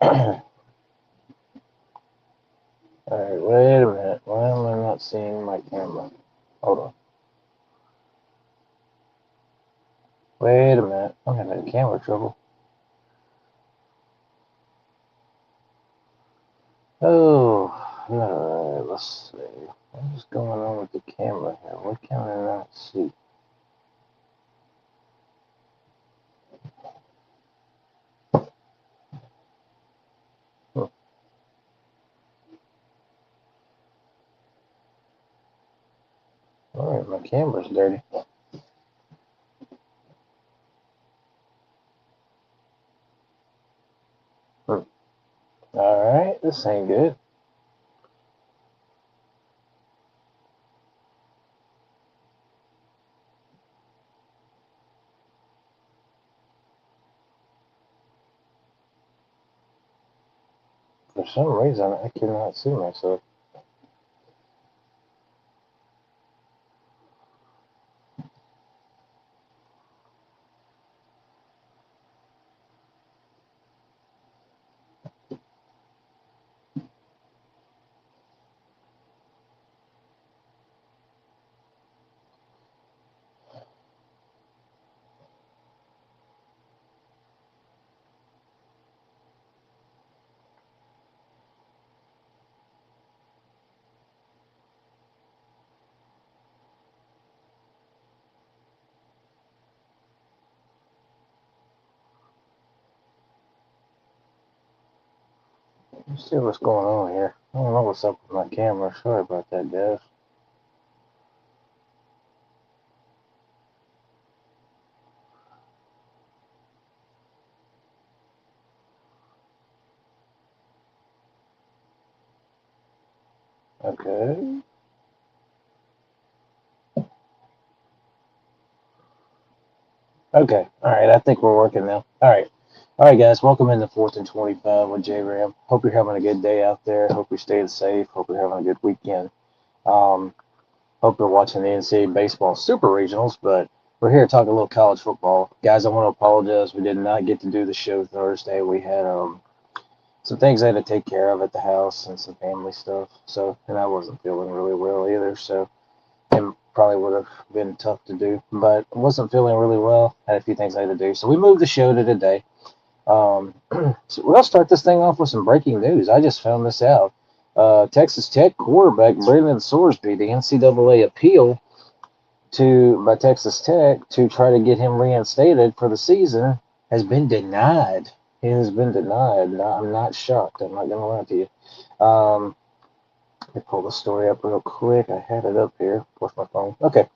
Alright, wait a minute. Why am I not seeing my camera? Hold on. Wait a minute. I'm having camera trouble. Oh, alright, let's see. What's going on with the camera here? What can I not see? Hmm. Alright, my camera's dirty. Alright, this ain't good. For some reason, I cannot see myself. Let's see what's going on here. I don't know what's up with my camera. Sorry about that, guys. Okay. Okay. Alright, I think we're working now. Alright. Alright, guys. Welcome into 4th and 25 with Jrams. Hope you're having a good day out there. Hope you're staying safe. Hope you're having a good weekend. Um, Hope you're watching the NCAA baseball super regionals, but we're here to talk a little college football. Guys, I want to apologize. We did not get to do the show Thursday. We had some things I had to take care of at the house and some family stuff. So, and I wasn't feeling really well either. So, it probably would have been tough to do, but I wasn't feeling really well. Had a few things I had to do. So, we moved the show to today. So we'll start this thing off with some breaking news. I just found this out. Texas Tech quarterback Brandon Sorsby, the NCAA appeal by Texas Tech to try to get him reinstated for the season has been denied. He has been denied. I'm not shocked. I'm not going to lie to you. Let me pull the story up real quick. I had it up here. Where's my phone? Okay.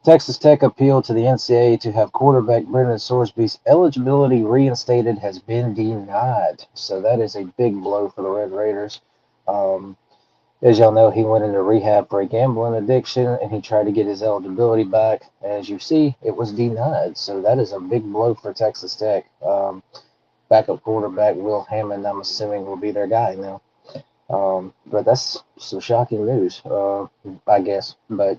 Texas Tech appealed to the NCAA to have quarterback Brendan Sorsby's eligibility reinstated has been denied. So that is a big blow for the Red Raiders. Um, as y'all know, he went into rehab for a gambling addiction and he tried to get his eligibility back. As you see, it was denied. So that is a big blow for Texas Tech. Backup quarterback Will Hammond, I'm assuming, will be their guy now. But that's some shocking news, I guess. But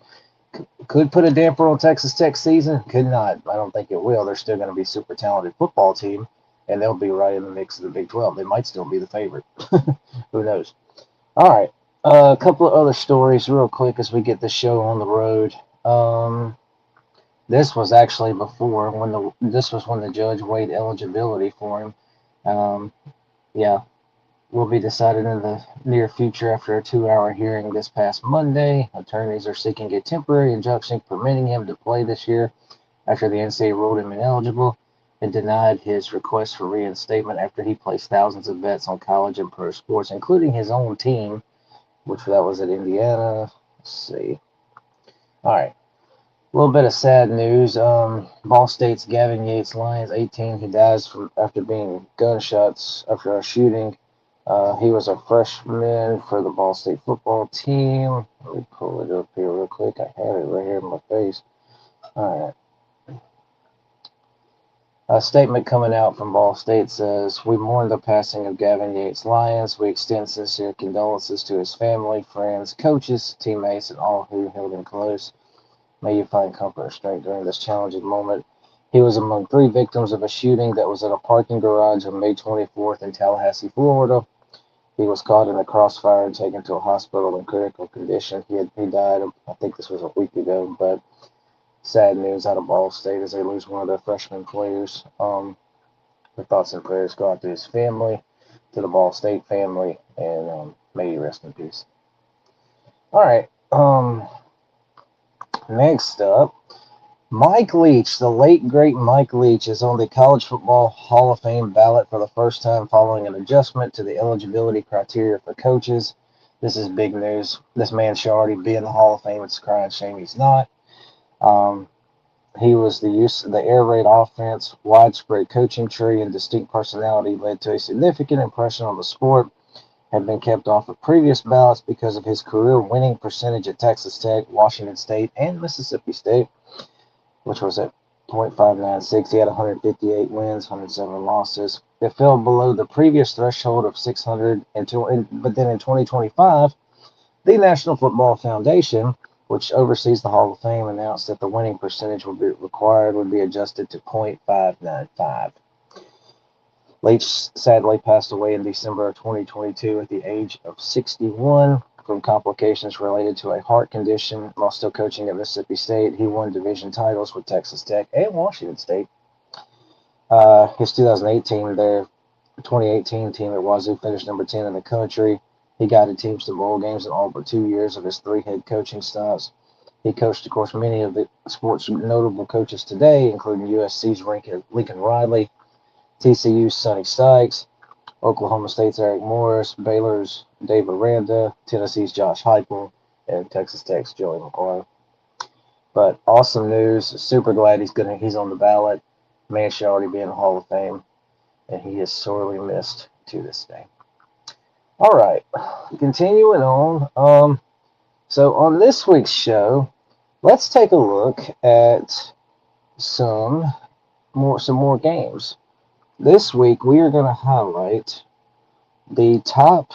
could put a damper on Texas Tech season. Could not. I don't think it will. They're still going to be a super talented football team, and they'll be right in the mix of the Big 12. They might still be the favorite. Who knows? All right. A couple of other stories real quick as we get the show on the road. This was actually before this was when the judge weighed eligibility for him. Um, yeah, will be decided in the near future after a 2-hour hearing this past Monday. Attorneys are seeking a temporary injunction permitting him to play this year after the NCAA ruled him ineligible and denied his request for reinstatement after he placed thousands of bets on college and pro sports, including his own team, which that was at Indiana. Let's see. All right. A little bit of sad news. Ball State's Gavin Yates Lions, 18. He dies after being gunshots after a shooting. He was a freshman for the Ball State football team. Let me pull it up here real quick. I have it right here in my face. All right. A statement coming out from Ball State says, "We mourn the passing of Gavin Yates Lyons. We extend sincere condolences to his family, friends, coaches, teammates, and all who held him close. May you find comfort and strength during this challenging moment. He was among 3 victims of a shooting that was at a parking garage on May 24th in Tallahassee, Florida. He was caught in the crossfire and taken to a hospital in critical condition. He died, I think this was a week ago, but sad news out of Ball State as they lose one of their freshman players. The thoughts and prayers go out to his family, to the Ball State family, and may he rest in peace. All right. Next up, Mike Leach, the late great Mike Leach, is on the College Football Hall of Fame ballot for the first time following an adjustment to the eligibility criteria for coaches. This is big news. This man should already be in the Hall of Fame. It's a crying shame he's not. He was the use of the air raid offense, widespread coaching tree, and distinct personality led to a significant impression on the sport. Had been kept off of previous ballots because of his career winning percentage at Texas Tech, Washington State, and Mississippi State, which was at .596. He had 158 wins, 107 losses. It fell below the previous threshold of 600 but then in 2025, the National Football Foundation, which oversees the Hall of Fame, announced that the winning percentage would be adjusted to .595. Leach sadly passed away in December of 2022 at the age of 61 from complications related to a heart condition while still coaching at Mississippi State. He won division titles with Texas Tech and Washington State. His 2018 team at Wazoo finished number 10 in the country. He guided teams to bowl games in all but 2 years of his 3 head coaching stops. He coached, of course, many of the sport's notable coaches today, including USC's Lincoln Riley, TCU's Sonny Sykes, Oklahoma State's Eric Morris, Baylor's Dave Aranda, Tennessee's Josh Heupel, and Texas Tech's Joey McGuire. But awesome news. Super glad he's on the ballot. Man should already be in the Hall of Fame, and he is sorely missed to this day. All right, continuing on. So on this week's show, let's take a look at some more games. This week we are going to highlight the top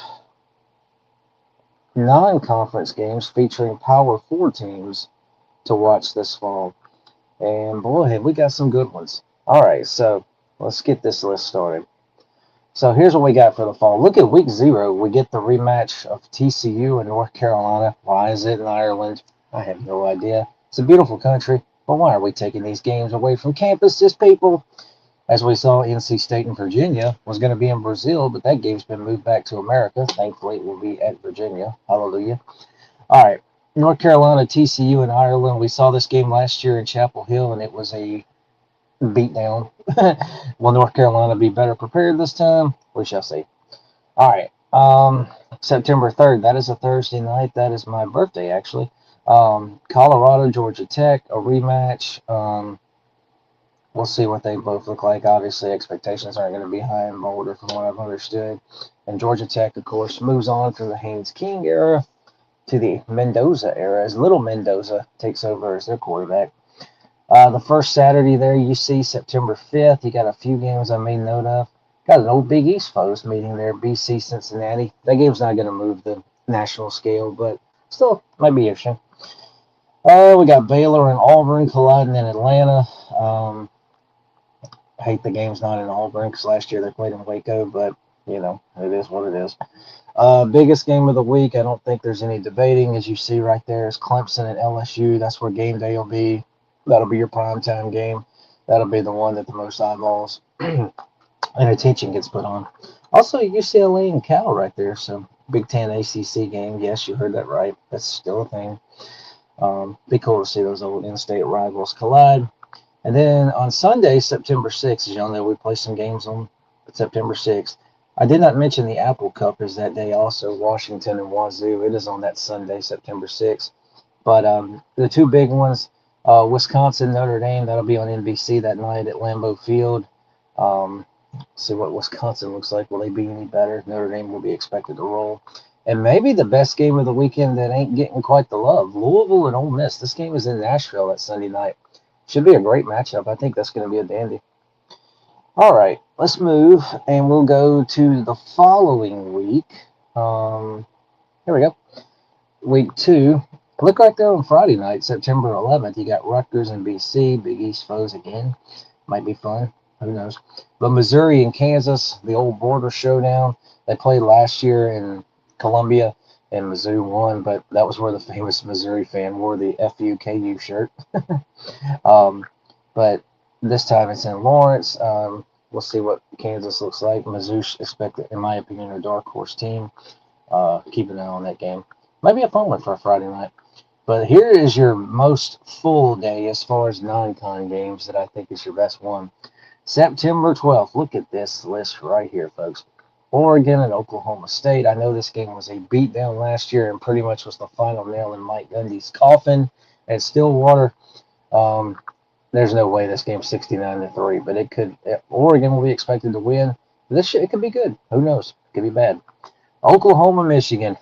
non-conference games featuring Power 4 teams to watch this fall. And boy, have we got some good ones. All right, so let's get this list started. So here's what we got for the fall. Look at week 0. We get the rematch of TCU and North Carolina. Why is it in Ireland? I have no idea. It's a beautiful country, but why are we taking these games away from campuses, people? As we saw, NC State and Virginia was going to be in Brazil, but that game's been moved back to America. Thankfully, it will be at Virginia. Hallelujah. All right. North Carolina, TCU, and Ireland. We saw this game last year in Chapel Hill, and it was a beatdown. Will North Carolina be better prepared this time? We shall see. All right. September 3rd. That is a Thursday night. That is my birthday, actually. Colorado, Georgia Tech, a rematch. We'll see what they both look like. Obviously, expectations aren't going to be high in Boulder from what I've understood. And Georgia Tech, of course, moves on from the Haynes King era to the Mendoza era as Little Mendoza takes over as their quarterback. The first Saturday there, you see September 5th. You got a few games I made note of. Got an old Big East foes meeting there, BC Cincinnati. That game's not going to move the national scale, but still might be interesting. We got Baylor and Auburn colliding in Atlanta. I hate the game's not in Auburn because last year they played in Waco, but, it is what it is. Biggest game of the week, I don't think there's any debating. As you see right there is Clemson and LSU. That's where game day will be. That'll be your primetime game. That'll be the one that the most eyeballs and attention gets put on. Also, UCLA and Cal right there. So, Big Ten ACC game. Yes, you heard that right. That's still a thing. Be cool to see those old in-state rivals collide. And then on Sunday, September 6th, as y'all know, we play some games on September 6th. I did not mention the Apple Cup is that day also, Washington and Wazoo. It is on that Sunday, September 6th. But the two big ones, Wisconsin, Notre Dame, that'll be on NBC that night at Lambeau Field. See what Wisconsin looks like. Will they be any better? Notre Dame will be expected to roll. And maybe the best game of the weekend that ain't getting quite the love, Louisville and Ole Miss. This game is in Nashville that Sunday night. Should be a great matchup. I think that's going to be a dandy. All right, let's move, and we'll go to the following week. Here we go. Week 2. Look right there on Friday night, September 11th. You got Rutgers and BC, Big East foes again. Might be fun. Who knows? But Missouri and Kansas, the old border showdown. They played last year in Columbia, and Mizzou won, but that was where the famous Missouri fan wore the FUKU shirt. um, but this time it's in Lawrence. We'll see what Kansas looks like. Mizzou expected, in my opinion, a dark horse team. Keep an eye on that game. Might be a fun one for a Friday night. But here is your most full day as far as non-con games that I think is your best one. September 12th. Look at this list right here, folks. Oregon and Oklahoma State. I know this game was a beatdown last year and pretty much was the final nail in Mike Gundy's coffin at Stillwater. Um, there's no way this game's 69-3, but it could. Oregon will be expected to win. It could be good. Who knows? It could be bad. Oklahoma, Michigan.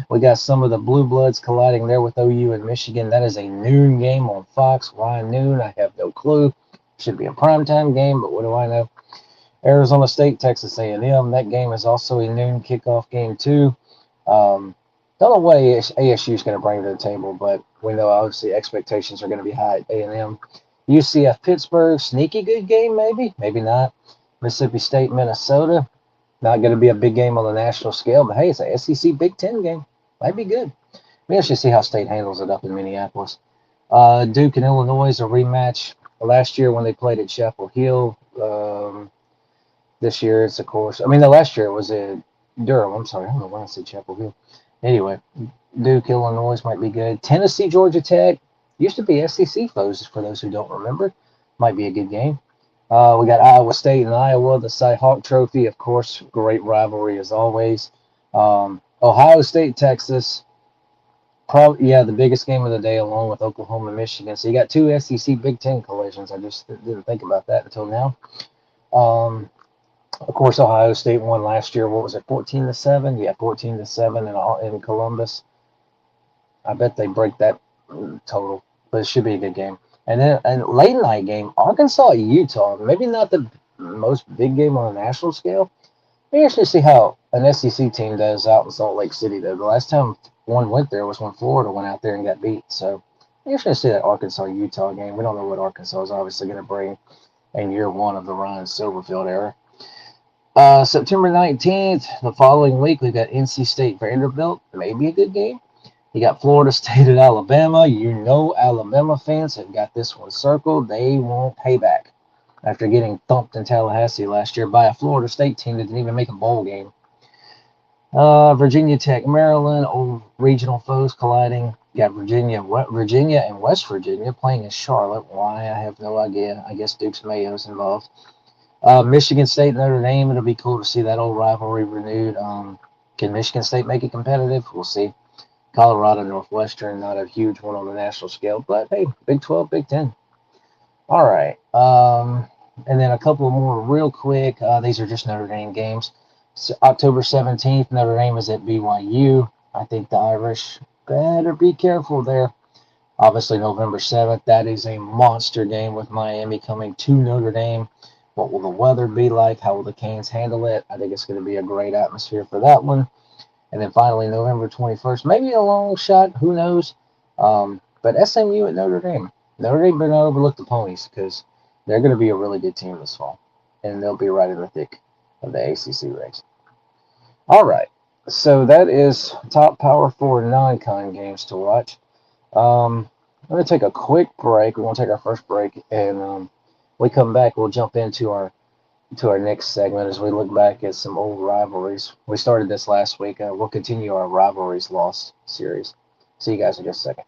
We got some of the blue bloods colliding there with OU and Michigan. That is a noon game on Fox. Why noon? I have no clue. Should be a primetime game, but what do I know? Arizona State, Texas A&M. That game is also a noon kickoff game too. Don't know what ASU is going to bring to the table, but we know obviously expectations are going to be high at A&M. UCF, Pittsburgh, sneaky good game maybe, maybe not. Mississippi State, Minnesota. Not going to be a big game on the national scale, but hey, it's a SEC Big Ten game. Might be good. We actually see how State handles it up in Minneapolis. Duke and Illinois, a rematch. Last year when they played at Chapel Hill. This year it's, of course, the last year it was at Durham. I'm sorry, I don't know why I said Chapel Hill. Anyway, Duke, Illinois might be good. Tennessee, Georgia Tech. Used to be SEC foes, for those who don't remember. Might be a good game. We got Iowa State and Iowa, the Cy Hawk Trophy, of course, great rivalry as always. Ohio State, Texas, probably the biggest game of the day, along with Oklahoma and Michigan. So you got two SEC Big Ten collisions. I just didn't think about that until now. Of course, Ohio State won last year. What was it, 14-7? Yeah, 14-7 in Columbus. I bet they break that total, but it should be a good game. And then a late night game, Arkansas, Utah. Maybe not the most big game on a national scale. We actually see how an SEC team does out in Salt Lake City, though. The last time one went there was when Florida went out there and got beat. So we actually see that Arkansas-Utah game. We don't know what Arkansas is obviously going to bring in year one of the Ryan Silverfield era. September 19th, the following week, we've got NC State Vanderbilt. Maybe a good game. You got Florida State at Alabama. You know Alabama fans have got this one circled. They want payback after getting thumped in Tallahassee last year by a Florida State team that didn't even make a bowl game. Virginia Tech, Maryland, old regional foes colliding. You got Virginia and West Virginia playing in Charlotte. Why? I have no idea. I guess Duke's Mayo's involved. Michigan State, Notre Dame. It'll be cool to see that old rivalry renewed. Can Michigan State make it competitive? We'll see. Colorado, Northwestern, not a huge one on the national scale, but hey, Big 12, Big 10. All right. And then a couple more real quick. These are just Notre Dame games. So October 17th, Notre Dame is at BYU. I think the Irish better be careful there. Obviously, November 7th, that is a monster game with Miami coming to Notre Dame. What will the weather be like? How will the Canes handle it? I think it's going to be a great atmosphere for that one. And then finally, November 21st, maybe a long shot, who knows? But SMU at Notre Dame. Notre Dame better not overlook the Ponies because they're going to be a really good team this fall. And they'll be right in the thick of the ACC race. All right. So that is top Power 4 non-con games to watch. I'm going to take a quick break. We're going to take our first break. And when we come back, we'll jump into our next segment as we look back at some old rivalries. We started this last week. We'll continue our Rivalries Lost series. See you guys in just a second.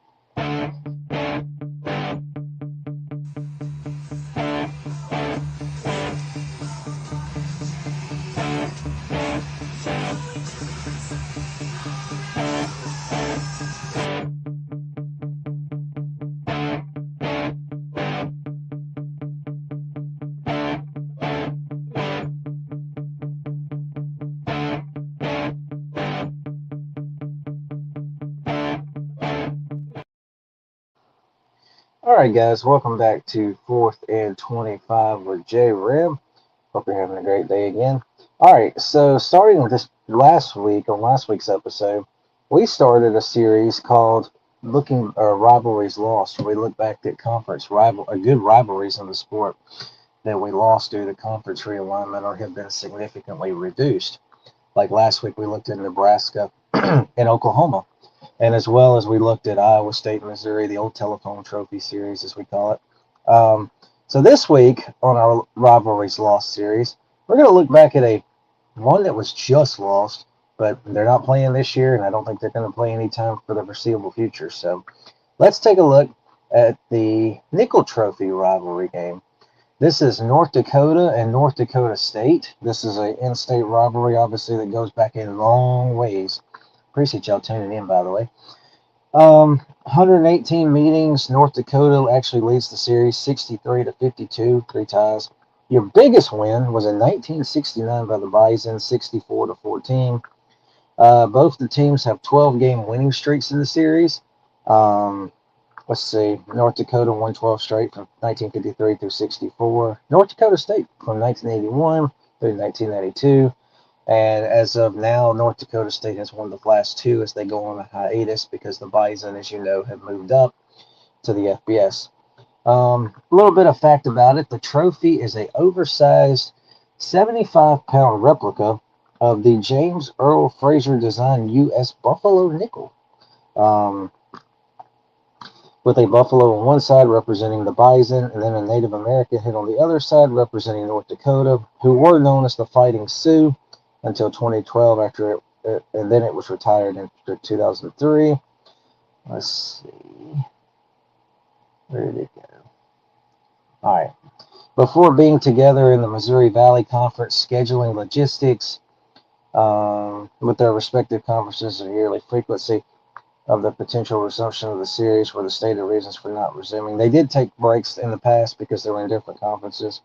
All right, guys, welcome back to 4th and 25 with Jrams. Hope you're having a great day again. All right, so starting with this last week's episode, we started a series called looking rivalries lost. We look back at conference good rivalries in the sport that we lost due to conference realignment or have been significantly reduced. Like last week, we looked at Nebraska and Oklahoma, and as well as we looked at Iowa State, Missouri, the old telephone trophy series, as we call it. So this week on our rivalries lost series, we're going to look back at a one that was just lost, but they're not playing this year, and I don't think they're going to play anytime for the foreseeable future. So let's take a look at the Nickel Trophy rivalry game. This is North Dakota and North Dakota State. This is an in-state rivalry, obviously, that goes back a long ways. Appreciate y'all tuning in, by the way. 118 meetings. North Dakota actually leads the series 63 to 52, 3 ties. Your biggest win was in 1969 by the Bison, 64 to 14. Both the teams have 12-game winning streaks in the series. Let's see. North Dakota won 12 straight from 1953 through 64. North Dakota State from 1981 through 1992. And as of now, North Dakota State has won the last two as they go on a hiatus because the Bison, as you know, have moved up to the FBS. A little bit of fact about it. The trophy is a oversized 75-pound replica of the James Earl Fraser designed U.S. Buffalo nickel. With a buffalo on one side representing the Bison, and then a Native American head on the other side representing North Dakota, who were known as the Fighting Sioux until 2012, and then it was retired in 2003. Let's see. Where did it go? All right. Before being together in the Missouri Valley Conference, scheduling logistics with their respective conferences and yearly frequency of the potential resumption of the series were the stated reasons for not resuming. They did take breaks in the past because they were in different conferences,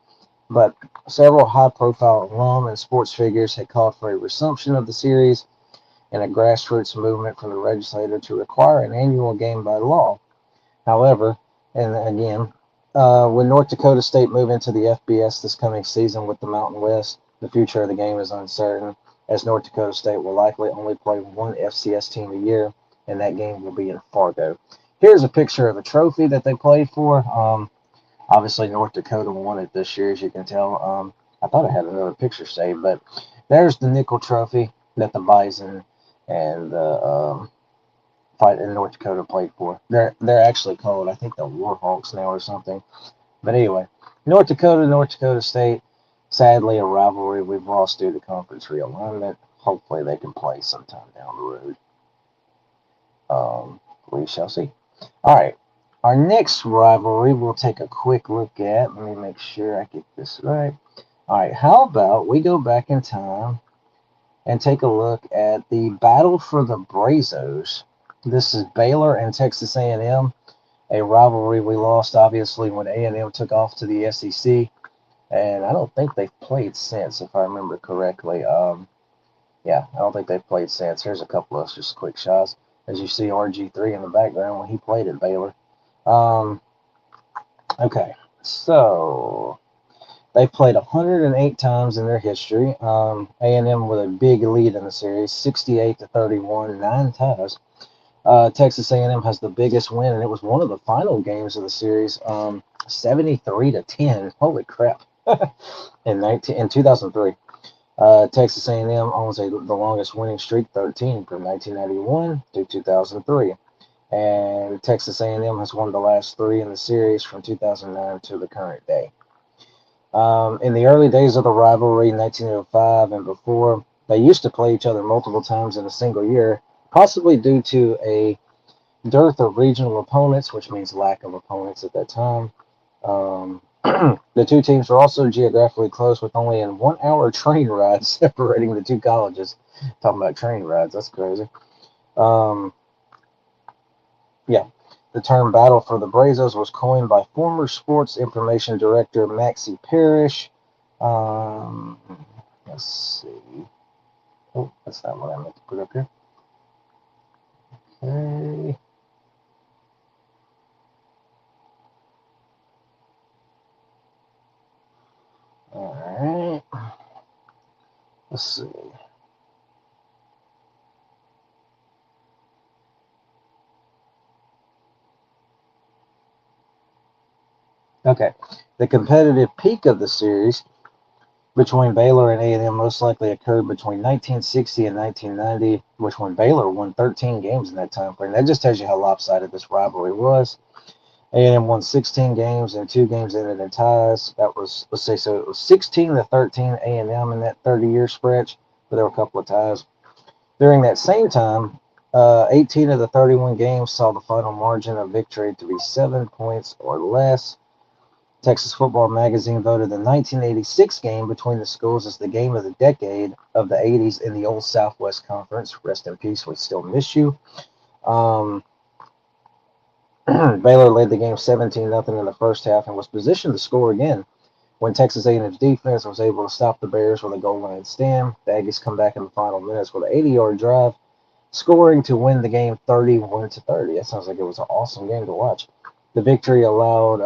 but several high-profile alum and sports figures had called for a resumption of the series and a grassroots movement from the legislature to require an annual game by law. However, and again, when North Dakota State move into the FBS this coming season with the Mountain West, the future of the game is uncertain, as North Dakota State will likely only play one FCS team a year, and that game will be in Fargo. Here's a picture of a trophy that they played for. Obviously, North Dakota won it this year, as you can tell. I thought I had another picture saved, but there's the nickel trophy that the Bison and the fight in North Dakota played for. They're actually called, I think, the Warhawks now or something. But anyway, North Dakota State, sadly a rivalry we've lost due to conference realignment. Hopefully they can play sometime down the road. We shall see. All right. Our next rivalry we'll take a quick look at. Let me make sure I get this right. All right. How about we go back in time and take a look at the battle for the Brqzos. This is Baylor and Texas A&M, a rivalry we lost, obviously, when A&M took off to the SEC, and I don't think they've played since, if I remember correctly. Yeah, I don't think they've played since. Here's a couple of just quick shots. As you see RG3 in the background when he played at Baylor. Okay, so they played 108 times in their history. A&M with a big lead in the series, 68 to 31, 9 ties. Texas A&M has the biggest win, and it was one of the final games of the series, 73 to 10. Holy crap! in 2003, Texas A&M owns the longest winning streak, 13 from 1991 to 2003, and Texas A&M has won the last 3 in the series from 2009 to the current day. In the early days of the rivalry, 1905 and before, they used to play each other multiple times in a single year, possibly due to a dearth of regional opponents, which means lack of opponents at that time. The two teams were also geographically close, with only a 1-hour train ride separating the two colleges. Talking about train rides, that's crazy. Yeah. The term Battle for the Brqzos was coined by former Sports Information Director Maxie Parrish. Let's see. Oh, that's not what I meant to put up here. Okay. All right. Let's see. Okay. The competitive peak of the series between Baylor and A&M most likely occurred between 1960 and 1990, which when Baylor won 13 games in that time frame. That just tells you how lopsided this rivalry was. A&M won 16 games and 2 games ended in ties. That was, let's say, so it was 16 to 13 A&M in that 30-year stretch, but there were a couple of ties. During that same time, 18 of the 31 games saw the final margin of victory to be 7 points or less. Texas Football Magazine voted the 1986 game between the schools as the game of the decade of the 80s in the old Southwest Conference. Rest in peace, we still miss you. Um, Baylor led the game 17-0 in the first half and was positioned to score again when Texas A&M's defense was able to stop the Bears with a goal line stand. The Aggies come back in the final minutes with an 80-yard drive, scoring to win the game 31-30. That sounds like it was an awesome game to watch. The victory allowed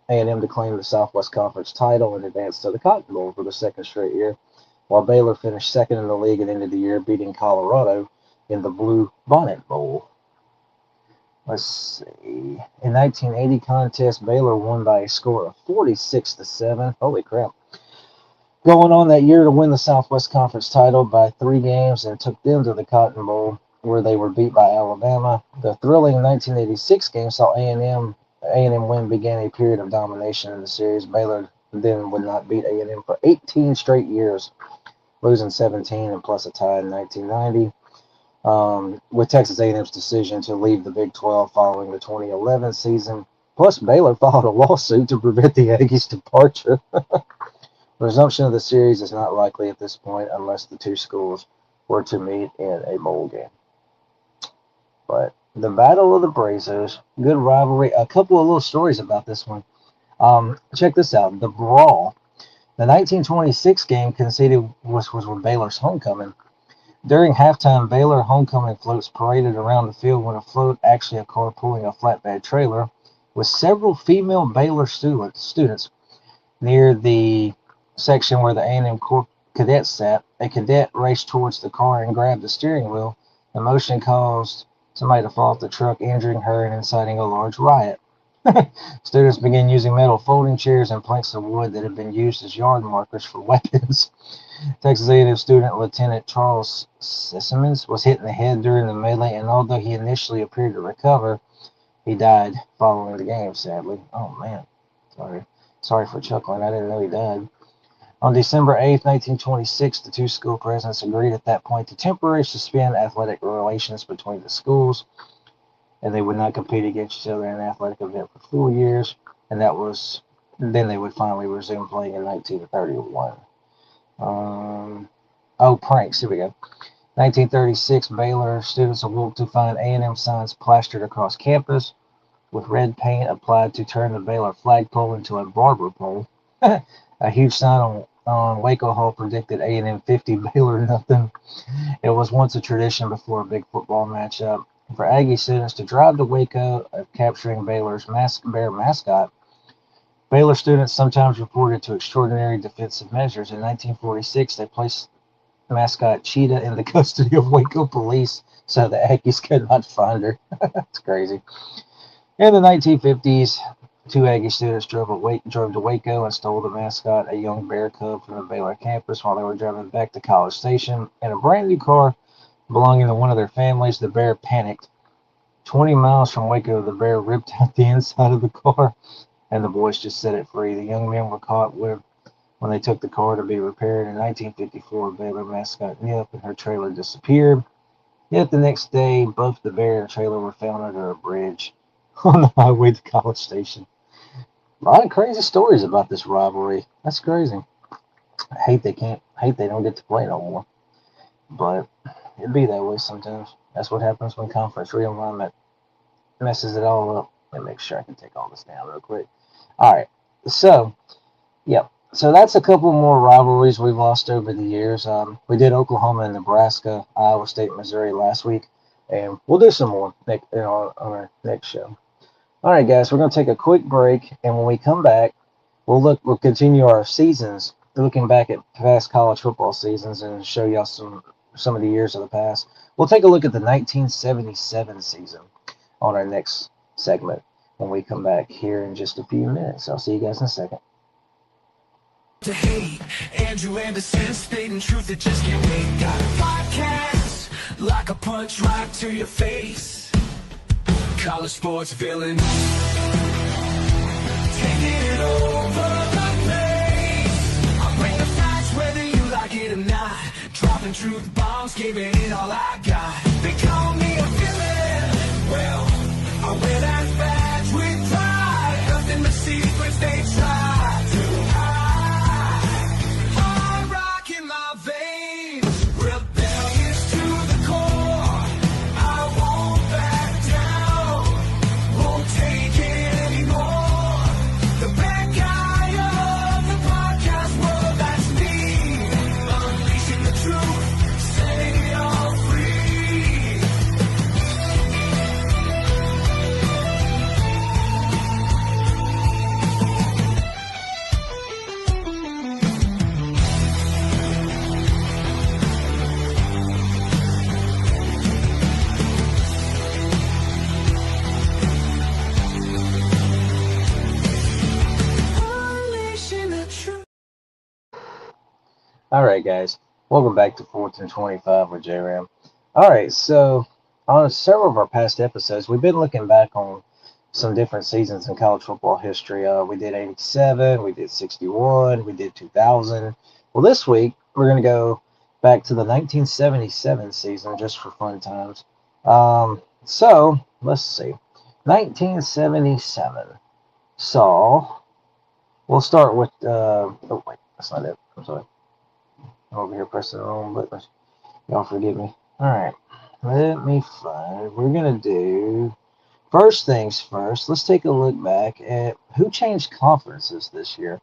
A&M to claim the Southwest Conference title and advance to the Cotton Bowl for the second straight year, while Baylor finished second in the league at the end of the year, beating Colorado in the Blue Bonnet Bowl. Let's see. In 1980 contest, Baylor won by a score of 46-7. Holy crap. Going on that year to win the Southwest Conference title by 3 games and took them to the Cotton Bowl, where they were beat by Alabama. The thrilling 1986 game saw A&M win began a period of domination in the series. Baylor then would not beat A&M for 18 straight years, losing 17 and plus a tie in 1990. With Texas A&M's decision to leave the Big 12 following the 2011 season. Plus, Baylor filed a lawsuit to prevent the Aggies' departure. Resumption of the series is not likely at this point unless the two schools were to meet in a bowl game. But the Battle of the Brqzos, good rivalry. A couple of little stories about this one. Check this out. The Brawl. The 1926 game conceded was with Baylor's homecoming. During halftime, Baylor homecoming floats paraded around the field when a float, actually a car pulling a flatbed trailer, with several female Baylor students near the section where the A&M Corps cadets sat. A cadet raced towards the car and grabbed the steering wheel. The motion caused somebody to fall off the truck, injuring her and inciting a large riot. Students began using metal folding chairs and planks of wood that had been used as yard markers for weapons. Texas A&M student Lieutenant Charles Simmons was hit in the head during the melee, and although he initially appeared to recover, he died following the game, sadly. Oh, man. Sorry for chuckling. I didn't know he died. On December 8th, 1926, the two school presidents agreed at that point to temporarily suspend athletic relations between the schools, and they would not compete against each other in an athletic event for 4 years, and then they would finally resume playing in 1931. Pranks. Here we go. 1936, Baylor students awoke to find A&M signs plastered across campus with red paint applied to turn the Baylor flagpole into a barber pole. A huge sign on Waco Hall predicted A&M 50, Baylor nothing. It was once a tradition before a big football matchup for Aggie students to drive to Waco of capturing Baylor's bear mascot. Baylor students sometimes reported to extraordinary defensive measures. In 1946, they placed mascot Cheetah in the custody of Waco police so the Aggies could not find her. That's crazy. In the 1950s, two Aggie students drove to Waco and stole the mascot, a young bear cub, from the Baylor campus while they were driving back to College Station. In a brand new car belonging to one of their families, the bear panicked. 20 miles from Waco, the bear ripped out the inside of the car, and the boys just set it free. The young men were caught when they took the car to be repaired. In 1954, Baylor mascot Nip and her trailer disappeared. Yet the next day, both the bear and trailer were found under a bridge on the highway to College Station. A lot of crazy stories about this rivalry. That's crazy. I hate they don't get to play no more. But it'd be that way sometimes. That's what happens when conference realignment messes it all up. Let me make sure I can take all this down real quick. All right. So, yeah. So that's a couple more rivalries we've lost over the years. We did Oklahoma and Nebraska, Iowa State, Missouri last week, and we'll do some more on our next show. All right, guys, we're going to take a quick break, and when we come back, we'll continue our seasons, looking back at past college football seasons, and show y'all some of the years of the past. We'll take a look at the 1977 season on our next segment. when we come back here in just a few minutes. I'll see you guys in a second. To hate, Andrew Anderson stating truth that just can't wait. Got a podcast like a punch right to your face. College sports villain taking it over the place. I bring the facts whether you like it or not. Dropping truth bombs, giving it all I got. They call me a villain. Well, I wear that badge with pride. Nothing but secrets they try to hide. Hard rock in my veins, rebellious to the core. I won't back down, won't take it anymore. The bad guy of the podcast world, that's me. Unleashing the truth, setting it all free. Unleashing the truth. All right, guys. Welcome back to 4th and 25 with Jram. All right, so on several of our past episodes, we've been looking back on some different seasons in college football history. We did 87, we did 61, we did 2000. Well, this week, we're going to go back to the 1977 season just for fun times. So, let's see. 1977 saw, we'll start with, oh, wait, that's not it. I'm sorry. I'm over here pressing the wrong buttons. Y'all forgive me. Alright, let me find. We're going to do, first things first, let's take a look back at who changed conferences this year.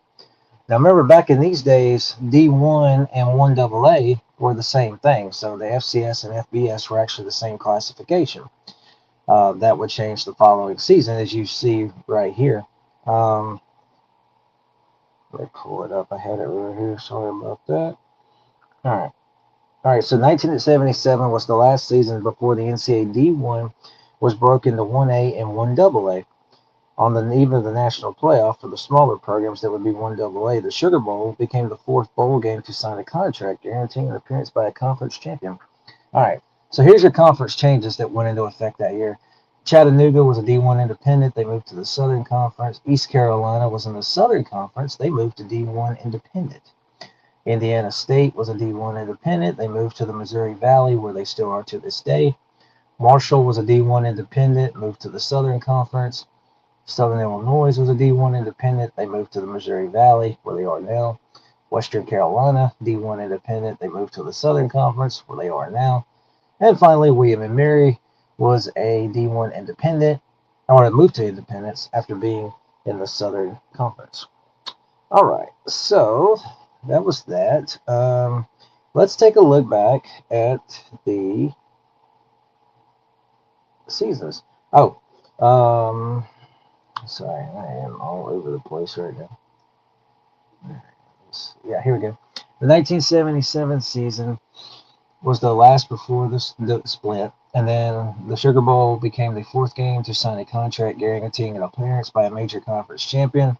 Now, remember, back in these days, D1 and 1AA were the same thing. So the FCS and FBS were actually the same classification. That would change the following season, as you see right here. Let me pull it up. I had it right here. Sorry about that. All right, so 1977 was the last season before the NCAA D1 was broken to 1A and 1AA. On the eve of the national playoff for the smaller programs that would be 1AA, the Sugar Bowl became the fourth bowl game to sign a contract guaranteeing an appearance by a conference champion. All right, so here's your conference changes that went into effect that year. Chattanooga was a D1 independent. They moved to the Southern Conference. East Carolina was in the Southern Conference. They moved to D1 independent. Indiana State was a D1 independent. They moved to the Missouri Valley, where they still are to this day. Marshall was a D1 independent, moved to the Southern Conference. Southern Illinois was a D1 independent. They moved to the Missouri Valley, where they are now. Western Carolina, D1 independent. They moved to the Southern Conference, where they are now. And finally, William and Mary was a D1 independent, or moved to independence after being in the Southern Conference. All right, so that was that. Let's take a look back at the seasons. Oh, sorry, I am all over the place right now. Yeah, here we go. The 1977 season was the last before the split, and then the Sugar Bowl became the fourth game to sign a contract guaranteeing an appearance by a major conference champion.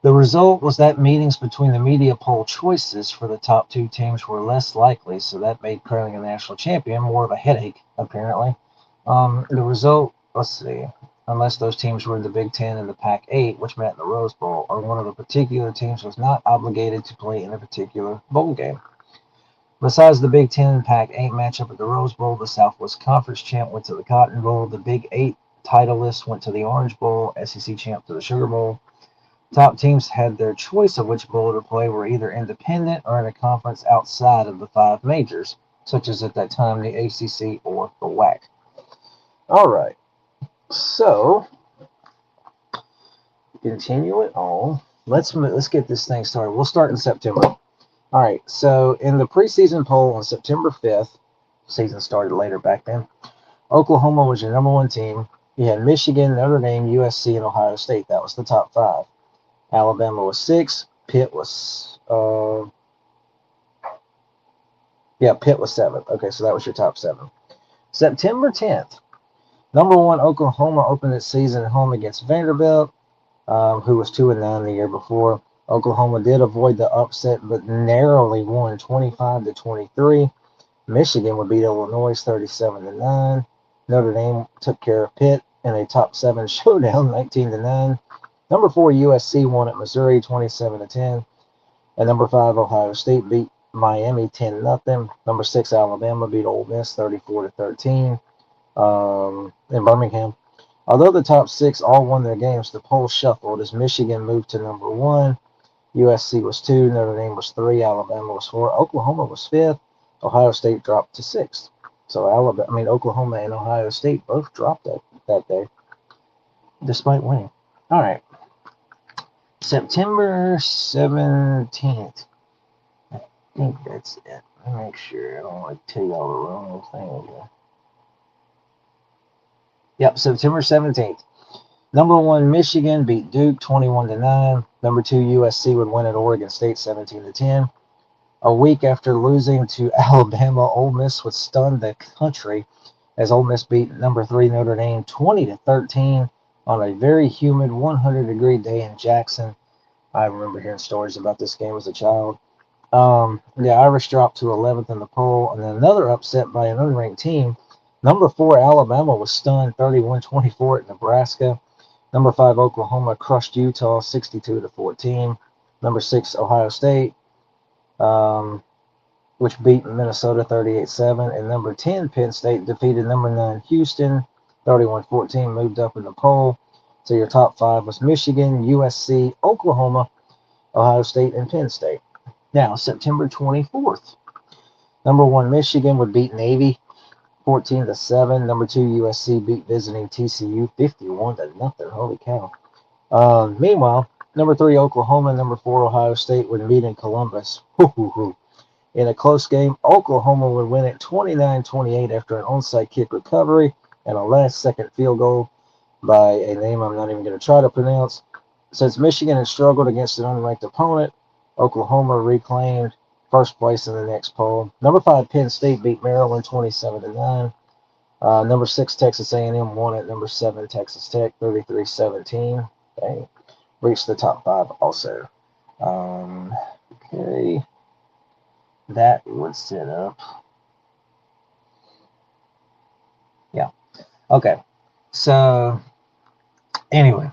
The result was that meetings between the media poll choices for the top two teams were less likely, so that made crowning a national champion more of a headache, apparently. The result, let's see, unless those teams were in the Big Ten and the Pac-8, which met in the Rose Bowl, or one of the particular teams was not obligated to play in a particular bowl game. Besides the Big Ten and Pac-8 matchup at the Rose Bowl, the Southwest Conference champ went to the Cotton Bowl, the Big 8 titleists went to the Orange Bowl, SEC champ to the Sugar Bowl. Top teams had their choice of which bowl to play were either independent or in a conference outside of the five majors, such as at that time the ACC or the WAC. All right, so continue it on. Let's get this thing started. We'll start in September. All right, so in the preseason poll on September 5th, season started later back then, Oklahoma was your number one team. You had Michigan, Notre Dame, USC, and Ohio State. That was the top five. Alabama was 6. Pitt was, Pitt was 7th. Okay, so that was your top 7. September 10th, Number one, Oklahoma opened its season at home against Vanderbilt, who was 2-9 the year before. Oklahoma did avoid the upset, but narrowly won 25-23. Michigan would beat Illinois 37-9. Notre Dame took care of Pitt in a top seven showdown 19-9. Number four, USC won at Missouri 27-10. And number five, Ohio State beat Miami 10-0. Number six, Alabama beat Ole Miss 34-13 in Birmingham. Although the top six all won their games, the polls shuffled as Michigan moved to number one, USC was two, Notre Dame was three, Alabama was four, Oklahoma was fifth, Ohio State dropped to sixth. So Oklahoma and Ohio State both dropped that day, despite winning. All right, September 17th. I think that's it. Let me make sure I don't want to tell you all the wrong thing here. Yep, September 17th. Number one, Michigan beat Duke 21-9. Number two, USC would win at Oregon State 17-10. A week after losing to Alabama, Ole Miss would stun the country as Ole Miss beat number three Notre Dame 20-13 on a very humid 100-degree day in Jackson. I remember hearing stories about this game as a child. The Irish dropped to 11th in the poll, and then another upset by an unranked team. Number four, Alabama was stunned 31-24 at Nebraska. Number five, Oklahoma crushed Utah 62-14. Number six, Ohio State, which beat Minnesota 38-7. And number 10, Penn State defeated number 9, Houston 31-14, moved up in the poll. So your top five was Michigan, USC, Oklahoma, Ohio State, and Penn State. Now, September 24th. Number one, Michigan would beat Navy 14-7. Number two, USC beat visiting TCU 51-0. Holy cow. Meanwhile, number three, Oklahoma, and number four, Ohio State would meet in Columbus. In a close game, Oklahoma would win it 29-28 after an onside kick recovery and a last-second field goal by a name I'm not even going to try to pronounce. Since Michigan had struggled against an unranked opponent, Oklahoma reclaimed first place in the next poll. Number five, Penn State beat Maryland 27-9. Number six, Texas A&M won at number seven, Texas Tech 33-17. They reached the top five also. Okay, that would set up. Yeah. Okay. So anyway,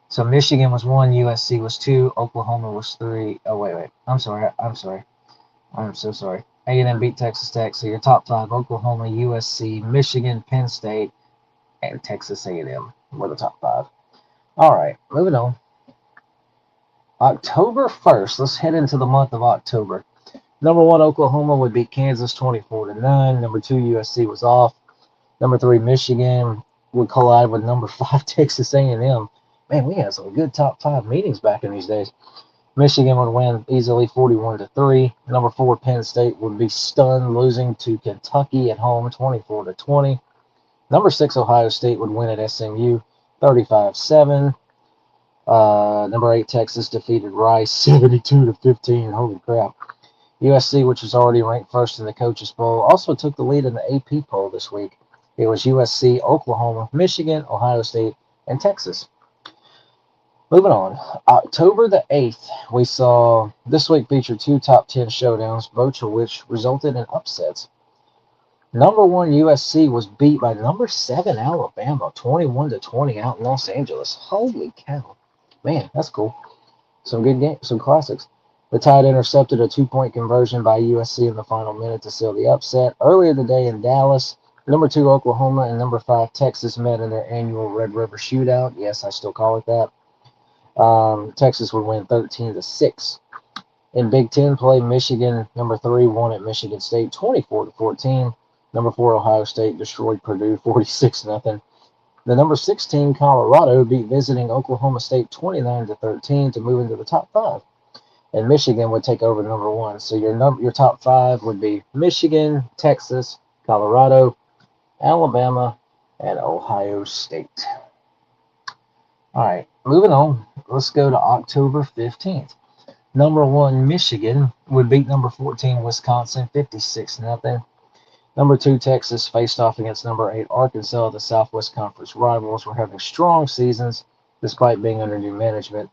so Michigan was one, USC was two, Oklahoma was three. Oh wait. I'm sorry. I'm so sorry. A&M beat Texas Tech. So your top five: Oklahoma, USC, Michigan, Penn State, and Texas A&M were the top five. All right, moving on. October 1st. Let's head into the month of October. Number one, Oklahoma would beat Kansas 24-9. Number two, USC was off. Number three, Michigan would collide with number five, Texas A&M. Man, we had some good top five meetings back in these days. Michigan would win easily 41-3. Number four, Penn State would be stunned, losing to Kentucky at home 24-20. Number six, Ohio State would win at SMU 35-7. Number eight, Texas defeated Rice 72-15. Holy crap. USC, which was already ranked first in the coaches poll, also took the lead in the AP poll this week. It was USC, Oklahoma, Michigan, Ohio State, and Texas. Moving on, October the 8th, we saw this week featured two top 10 showdowns, both of which resulted in upsets. Number one, USC was beat by number seven, Alabama, 21-20 out in Los Angeles. Holy cow. Man, that's cool. Some good games, some classics. The Tide intercepted a two-point conversion by USC in the final minute to seal the upset. Earlier today in Dallas, number two, Oklahoma, and number five, Texas met in their annual Red River Shootout. Yes, I still call it that. Texas would win 13-6. In Big Ten play, Michigan, number three, won at Michigan State 24-14. Number four, Ohio State destroyed Purdue 46-0. The number 16, Colorado, beat visiting Oklahoma State 29-13 to move into the top five. And Michigan would take over number one. So your top five would be Michigan, Texas, Colorado, Alabama, and Ohio State. All right, moving on. Let's go to October 15th. Number one, Michigan would beat number 14, Wisconsin 56-0. Number 2, Texas faced off against number 8, Arkansas. The Southwest Conference rivals were having strong seasons despite being under new management.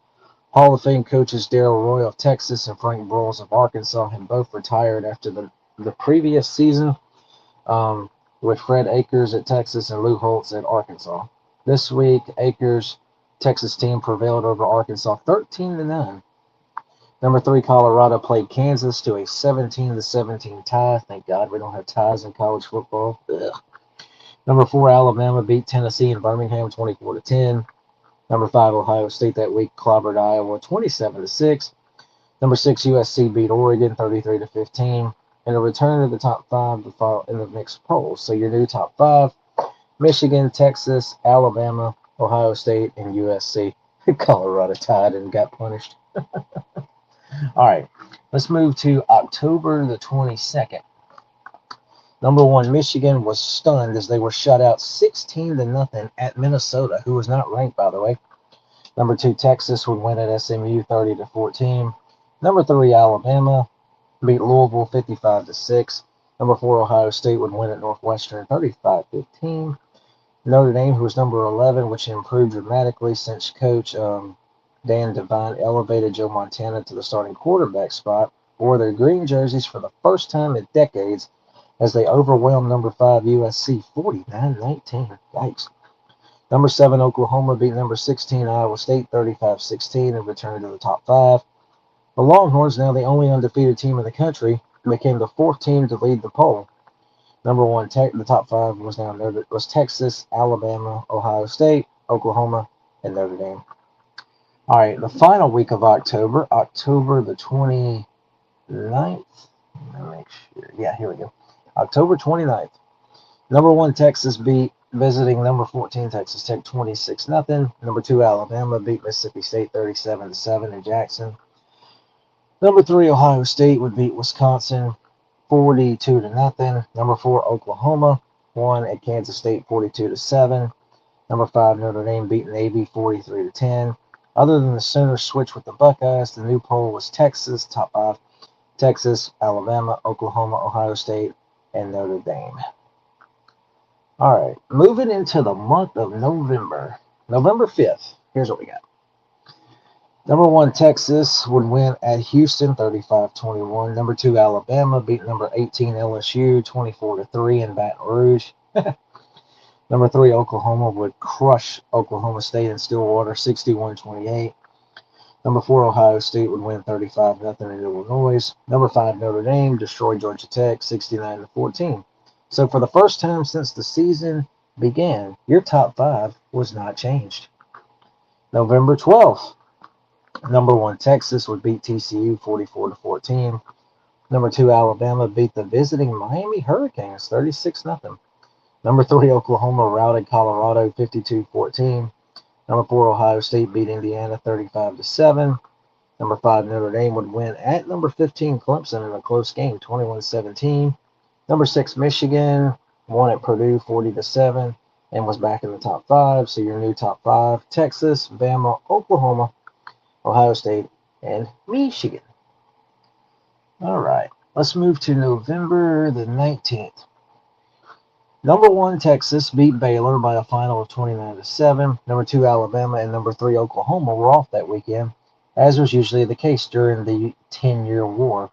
Hall of Fame coaches Darrell Roy of Texas and Frank Brqzos of Arkansas had both retired after the previous season, um, with Fred Akers at Texas and Lou Holtz at Arkansas. This week, Akers' Texas team prevailed over Arkansas 13-9. Number 3, Colorado played Kansas to a 17-17 tie. Thank God we don't have ties in college football. Ugh. Number 4, Alabama beat Tennessee in Birmingham 24-10. Number 5, Ohio State that week clobbered Iowa 27-6. Number 6, USC beat Oregon 33-15. And a return to the top 5 in the mixed polls. So your new top 5: Michigan, Texas, Alabama, Ohio State, and USC. Colorado tied and got punished. All right, let's move to October the 22nd. Number 1, Michigan was stunned as they were shut out 16-0 at Minnesota, who was not ranked, by the way. Number 2, Texas would win at SMU 30-14. Number 3, Alabama beat Louisville 55-6. Number 4, Ohio State would win at Northwestern 35-15. Notre Dame, who was number 11, which improved dramatically since coach Dan Devine elevated Joe Montana to the starting quarterback spot, wore their green jerseys for the first time in decades as they overwhelmed number 5 USC 49-19. Yikes. Number 7, Oklahoma beat number 16 Iowa State 35-16 and returned to the top 5. The Longhorns, now the only undefeated team in the country, became the 4th team to lead the poll. Number 1, the top 5 was Texas, Alabama, Ohio State, Oklahoma, and Notre Dame. All right, the final week of October, October the 29th. Let me make sure. Yeah, here we go. October 29th. Number 1, Texas beat visiting number 14 Texas Tech 26-0. Number 2, Alabama beat Mississippi State 37-7 in Jackson. Number 3, Ohio State would beat Wisconsin 42-0. Number 4, Oklahoma won at Kansas State 42-7. Number 5, Notre Dame beat Navy 43-10. Other than the Sooners switch with the Buckeyes, the new poll was Texas, top 5, Texas, Alabama, Oklahoma, Ohio State, and Notre Dame. All right, moving into the month of November. November 5th, here's what we got. Number 1, Texas would win at Houston 35-21. Number 2, Alabama beat number 18 LSU 24-3 in Baton Rouge. Number 3, Oklahoma would crush Oklahoma State in Stillwater 61-28. Number 4, Ohio State would win 35-0 in Illinois. Number 5, Notre Dame destroyed Georgia Tech 69-14. So for the first time since the season began, your top 5 was not changed. November 12th. Number 1, Texas would beat TCU 44-14. Number 2, Alabama beat the visiting Miami Hurricanes 36-0. Number 3, Oklahoma routed Colorado 52-14. Number 4, Ohio State beat Indiana 35-7. Number 5, Notre Dame would win at number 15 Clemson in a close game 21-17. Number 6, Michigan won at Purdue 40-7 and was back in the top 5. So your new top 5: Texas, Bama, Oklahoma, Ohio State, and Michigan. All right, let's move to November the 19th. Number 1, Texas beat Baylor by a final of 29-7. Number 2, Alabama, and number 3, Oklahoma were off that weekend, as was usually the case during the 10-year war.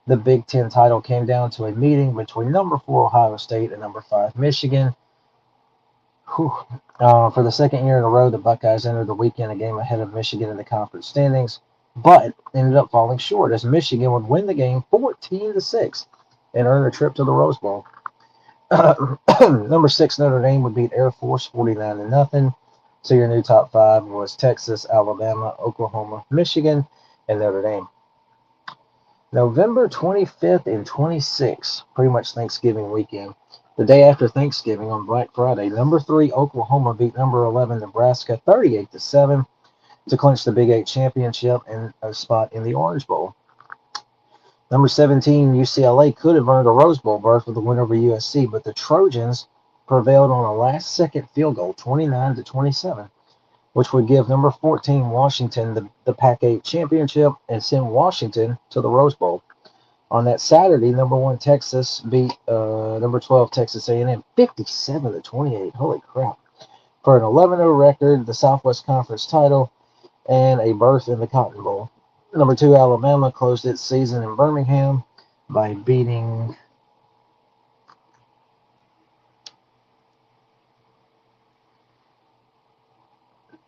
The Big Ten title came down to a meeting between number 4, Ohio State, and number 5, Michigan. For the second year in a row, the Buckeyes entered the weekend a game ahead of Michigan in the conference standings, but ended up falling short as Michigan would win the game 14-6 and earn a trip to the Rose Bowl. Number 6, Notre Dame would beat Air Force 49-0. So your new top 5 was Texas, Alabama, Oklahoma, Michigan, and Notre Dame. November 25th and 26th, pretty much Thanksgiving weekend. The day after Thanksgiving on Black Friday, number 3, Oklahoma beat number 11, Nebraska 38-7 to clinch the Big 8 championship and a spot in the Orange Bowl. Number 17, UCLA could have earned a Rose Bowl berth with a win over USC, but the Trojans prevailed on a last-second field goal, 29-27, which would give number 14, Washington, the Pac-8 championship and send Washington to the Rose Bowl. On that Saturday, number 1 Texas beat number 12 Texas A&M 57-28. Holy crap! For an 11-0 record, the Southwest Conference title, and a berth in the Cotton Bowl. Number 2 Alabama closed its season in Birmingham by beating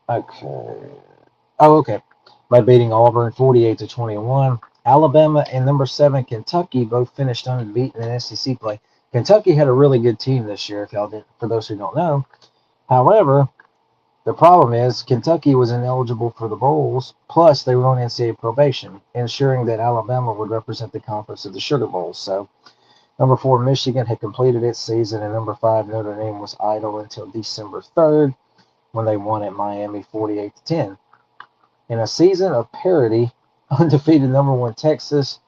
okay. Oh, okay. By beating Auburn 48-21. Alabama and number 7 Kentucky both finished unbeaten in SEC play. Kentucky had a really good team this year, if y'all didn't, for those who don't know. However, the problem is Kentucky was ineligible for the bowls, plus they were on NCAA probation, ensuring that Alabama would represent the conference at the Sugar Bowl. So number 4 Michigan had completed its season, and number 5 Notre Dame was idle until December 3rd when they won at Miami 48-10. In a season of parity, undefeated number 1 Texas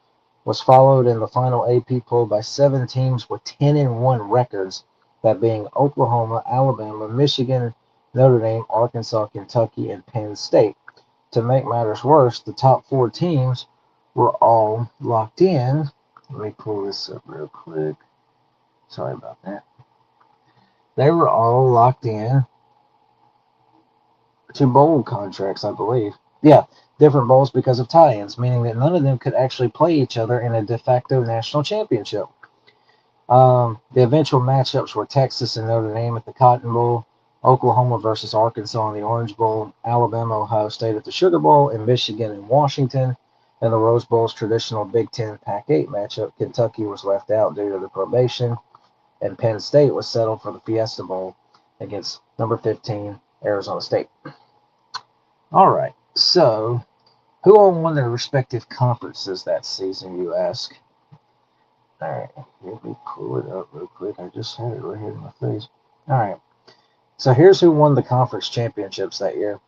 was followed in the final AP poll by 7 teams with 10-1 records, that being Oklahoma, Alabama, Michigan, Notre Dame, Arkansas, Kentucky, and Penn State. To make matters worse, the top 4 teams were all locked in. Let me pull this up real quick. Sorry about that. They were all locked in to bowl contracts, I believe. Yeah, different bowls because of tie-ins, meaning that none of them could actually play each other in a de facto national championship. The eventual matchups were Texas and Notre Dame at the Cotton Bowl, Oklahoma versus Arkansas in the Orange Bowl, Alabama, Ohio State at the Sugar Bowl, and Michigan and Washington. In the Rose Bowl's traditional Big Ten Pac-8 matchup, Kentucky was left out due to the probation, and Penn State was settled for the Fiesta Bowl against number 15 Arizona State. All right, so who all won their respective conferences that season, you ask? All right, let me pull it up real quick. I just had it right here in my face. All right, so here's who won the conference championships that year.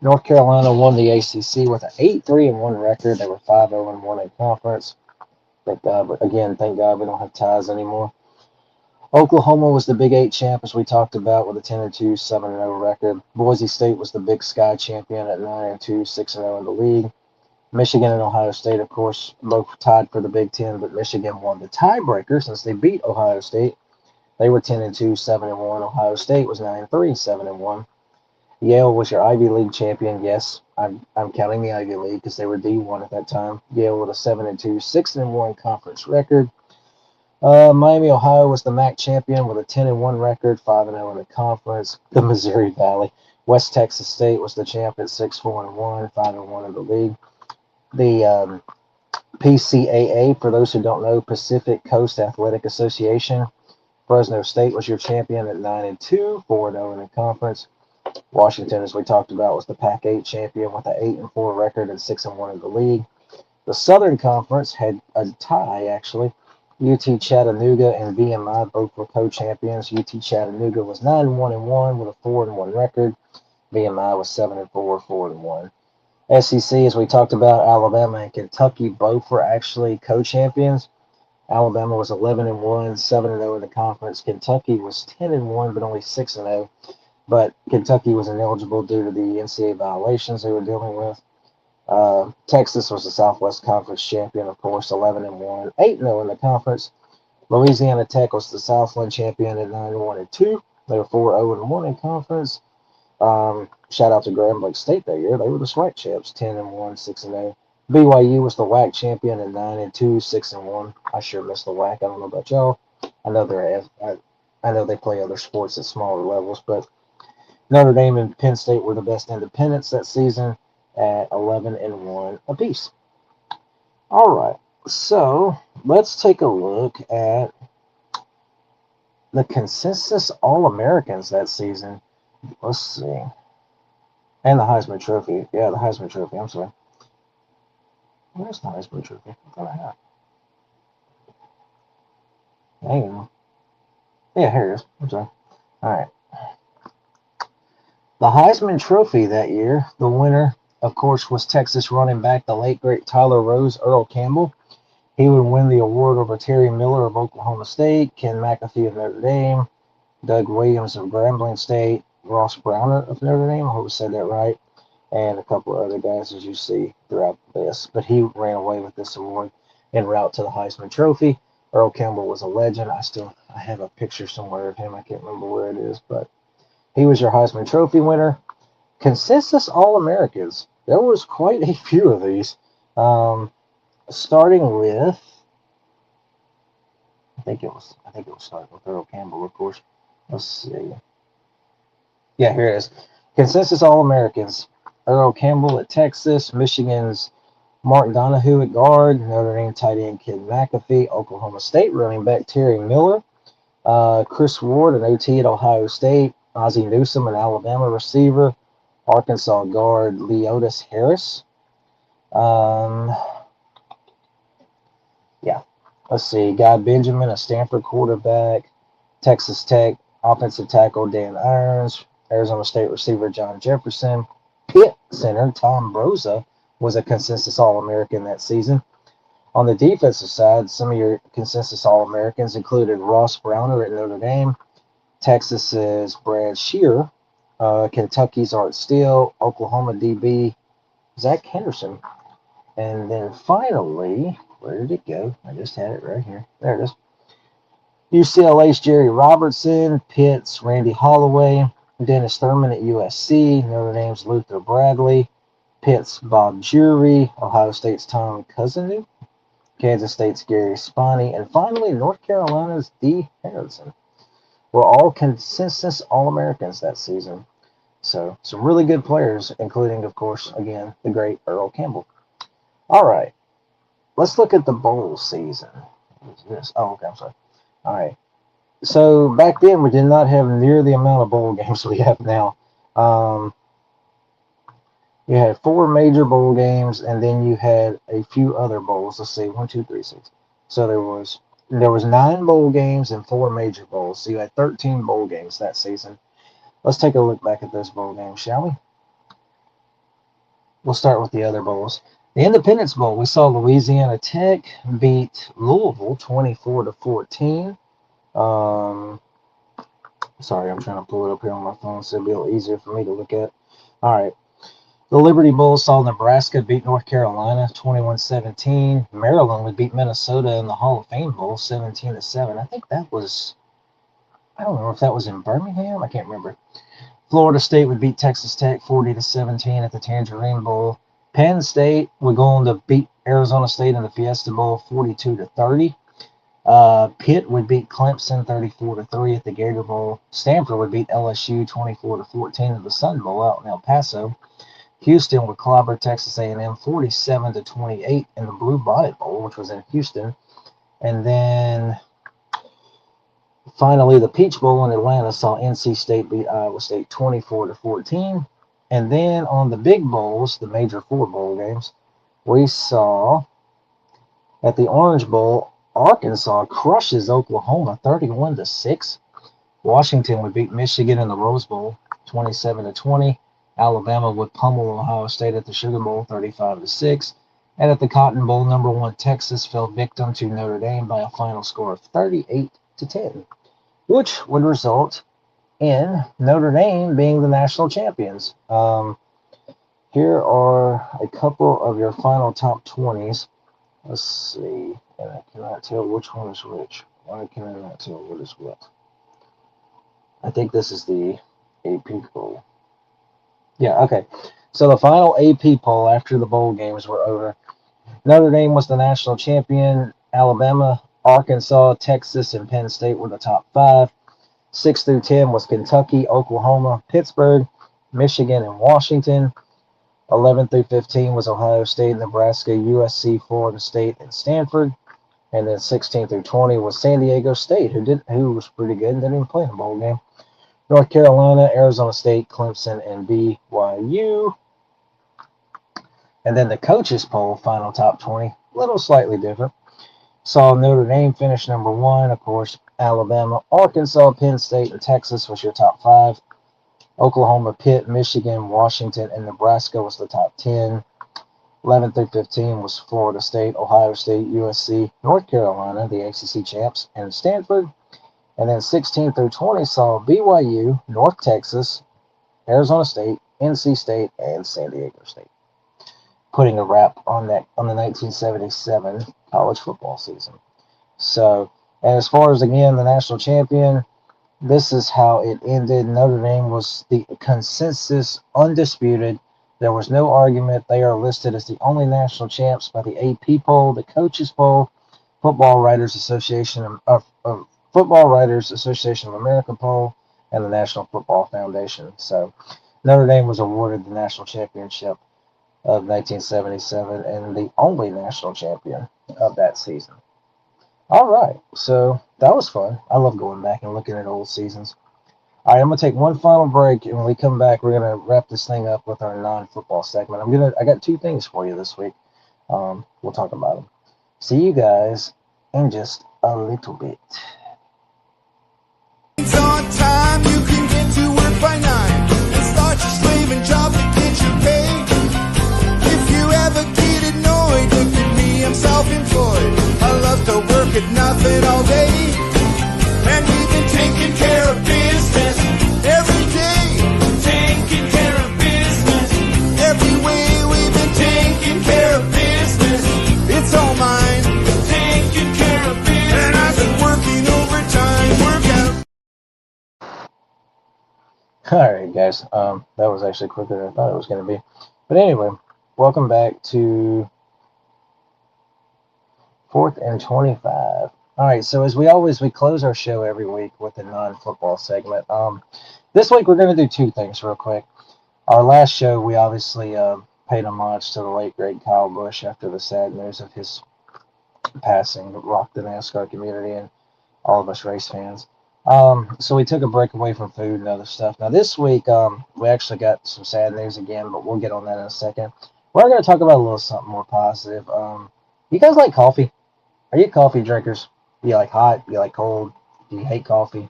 North Carolina won the ACC with an 8-3-1 record. They were 5-0-1 in conference. Thank God, but again, thank God we don't have ties anymore. Oklahoma was the Big 8 champ, as we talked about, with a 10-2, 7-0 record. Boise State was the Big Sky champion at 9-2, 6-0 in the league. Michigan and Ohio State, of course, both tied for the Big Ten, but Michigan won the tiebreaker since they beat Ohio State. They were 10-2, 7-1. Ohio State was 9-3, 7-1. Yale was your Ivy League champion. Yes, I'm counting the Ivy League because they were D1 at that time. Yale with a 7-2, 6-1 conference record. Miami, Ohio was the MAC champion with a 10-1 record, 5-0 in the conference. The Missouri Valley. West Texas State was the champ at 6-4-1, 5-1 in the league. The PCAA, for those who don't know, Pacific Coast Athletic Association. Fresno State was your champion at 9-2, 4-0 in the conference. Washington, as we talked about, was the Pac-8 champion with an 8-4 record and 6-1 in the league. The Southern Conference had a tie, actually. UT Chattanooga and VMI both were co-champions. UT Chattanooga was 9-1-1 with a 4-1 record. VMI was 7-4, 4-1. SEC, as we talked about, Alabama and Kentucky both were actually co-champions. Alabama was 11-1, 7-0 in the conference. Kentucky was 10-1, but only 6-0. But Kentucky was ineligible due to the NCAA violations they were dealing with. Texas was the Southwest Conference champion, of course, 11-1, 8-0 in the conference. Louisiana Tech was the Southland champion at 9-1-2. They were 4-0-1 in conference. Shout out to Grambling State that year. They were the SWAC champs, 10-1, 6-0. BYU was the WAC champion at 9-2, 6-1. I sure miss the WAC. I don't know about y'all. I know they play other sports at smaller levels, but Notre Dame and Penn State were the best independents that season at 11-1 apiece. All right, so let's take a look at the consensus All-Americans that season. Let's see. And the Heisman Trophy. Yeah, the Heisman Trophy. I'm sorry. Where's the Heisman Trophy? I thought I had. Hang on. Yeah, here it is. I'm sorry. All right. The Heisman Trophy that year, the winner, of course, was Texas running back, the late great Tyler Rose, Earl Campbell. He would win the award over Terry Miller of Oklahoma State, Ken McAfee of Notre Dame, Doug Williams of Grambling State, Ross Browner of Notre Dame, I hope I said that right, and a couple of other guys, as you see throughout this. But he ran away with this award. en route to the Heisman Trophy. Earl Campbell was a legend. I have a picture somewhere of him. I can't remember where it is, but he was your Heisman Trophy winner. Consensus All-Americans. There was quite a few of these. Starting with, I think it was starting with Earl Campbell, of course. Let's see. Yeah, here it is. Consensus All-Americans. Earl Campbell at Texas, Michigan's Mark Donahue at guard, Notre Dame tight end Ken McAfee, Oklahoma State running back Terry Miller, Chris Ward, an OT at Ohio State, Ozzie Newsome, an Alabama receiver, Arkansas guard Leotis Harris. Yeah, let's see. Guy Benjamin, a Stanford quarterback, Texas Tech offensive tackle Dan Irons, Arizona State receiver John Jefferson, Pitt center Tom Brqzos was a consensus All-American that season. On the defensive side, some of your consensus All-Americans included Ross Browner at Notre Dame, Texas's Brad Shearer, Kentucky's Art Steele, Oklahoma DB Zach Henderson, and then finally, where did it go? I just had it right here. There it is. UCLA's Jerry Robertson, Pitt's Randy Holloway, Dennis Thurman at USC, Notre Dame's Luther Bradley, Pitt's Bob Jury, Ohio State's Tom Cousinu, Kansas State's Gary Spani, and finally North Carolina's D. Harrison were all consensus All-Americans that season. So some really good players, including, of course, again, the great Earl Campbell. All right, let's look at the bowl season. What is this? Oh, okay, I'm sorry. All right. So back then we did not have near the amount of bowl games we have now. You had 4 major bowl games, and then you had a few other bowls. Let's see, 1, 2, 3, 6. So there was 9 bowl games and 4 major bowls. So you had 13 bowl games that season. Let's take a look back at those bowl games, shall we? We'll start with the other bowls. The Independence Bowl, we saw Louisiana Tech beat Louisville 24-14. Sorry, I'm trying to pull it up here on my phone so it'll be a little easier for me to look at. All right. The Liberty Bowl saw Nebraska beat North Carolina 21-17. Maryland would beat Minnesota in the Hall of Fame Bowl 17-7. I think that was, I don't know if that was in Birmingham. I can't remember. Florida State would beat Texas Tech 40-17 at the Tangerine Bowl. Penn State would go on to beat Arizona State in the Fiesta Bowl 42-30. Pitt would beat Clemson 34-3 at the Gator Bowl. Stanford would beat LSU 24-14 at the Sun Bowl out in El Paso. Houston would clobber Texas A&M 47-28 in the Blue Bonnet Bowl, which was in Houston. And then finally, the Peach Bowl in Atlanta saw NC State beat Iowa State 24-14. And then on the big bowls, the major 4 bowl games, we saw at the Orange Bowl, Arkansas crushes Oklahoma 31-6. Washington would beat Michigan in the Rose Bowl 27-20. Alabama would pummel Ohio State at the Sugar Bowl 35-6. And at the Cotton Bowl, number 1 Texas fell victim to Notre Dame by a final score of 38-10, which would result in Notre Dame being the national champions. Here are a couple of your final top 20s. Let's see. And I cannot tell which one is which. Why can I not tell what is what? I think this is the AP poll. Yeah, okay. So the final AP poll after the bowl games were over. Notre Dame was the national champion. Alabama, Arkansas, Texas, and Penn State were the top 5. 6 through 10 was Kentucky, Oklahoma, Pittsburgh, Michigan, and Washington. 11 through 15 was Ohio State, Nebraska, USC, Florida State, and Stanford. And then 16 through 20 was San Diego State, who was pretty good and didn't even play in the bowl game. North Carolina, Arizona State, Clemson, and BYU. And then the coaches poll, final top 20, a little slightly different. Saw Notre Dame finish number 1, of course. Alabama, Arkansas, Penn State, and Texas was your top 5. Oklahoma, Pitt, Michigan, Washington, and Nebraska was the top 10. 11 through 15 was Florida State, Ohio State, USC, North Carolina, the ACC champs, and Stanford. And then 16 through 20 saw BYU, North Texas, Arizona State, NC State, and San Diego State. putting a wrap on the 1977 college football season. So, and as far as again the national champion, this is how it ended. Notre Dame was the consensus undisputed. There was no argument. They are listed as the only national champs by the AP poll, the coaches poll, Football Writers Association of Football Writers Association of America poll, and the National Football Foundation. So Notre Dame was awarded the national championship of 1977 and the only national champion of that season. All right, so that was fun. I love going back and looking at old seasons. All right, I'm gonna take one final break, and when we come back, we're gonna wrap this thing up with our non-football segment. I got two things for you this week. We'll talk about them. See you guys in just a little bit. It's on time, you can get to work by 9 and start your slaving job to get your pay. If you ever get annoyed, look at me, I'm self-employed. I love to work at nothing all day, and we've been taking care of business every day. Taking care of business every way. We've been taking care of business. It's all mine. Taking care of business, and I've been working overtime. Work out. All right, guys. That was actually quicker than I thought it was gonna be. But anyway, welcome back to 4th and 25. All right, so as we close our show every week with a non-football segment. This week we're going to do two things real quick. Our last show, we obviously paid homage to the late great Kyle Busch after the sad news of his passing that rocked the NASCAR community and all of us race fans. So we took a break away from food and other stuff. Now this week we actually got some sad news again, but we'll get on that in a second. We're going to talk about a little something more positive. You guys like coffee? Are you coffee drinkers? Do you like hot? Do you like cold? Do you hate coffee?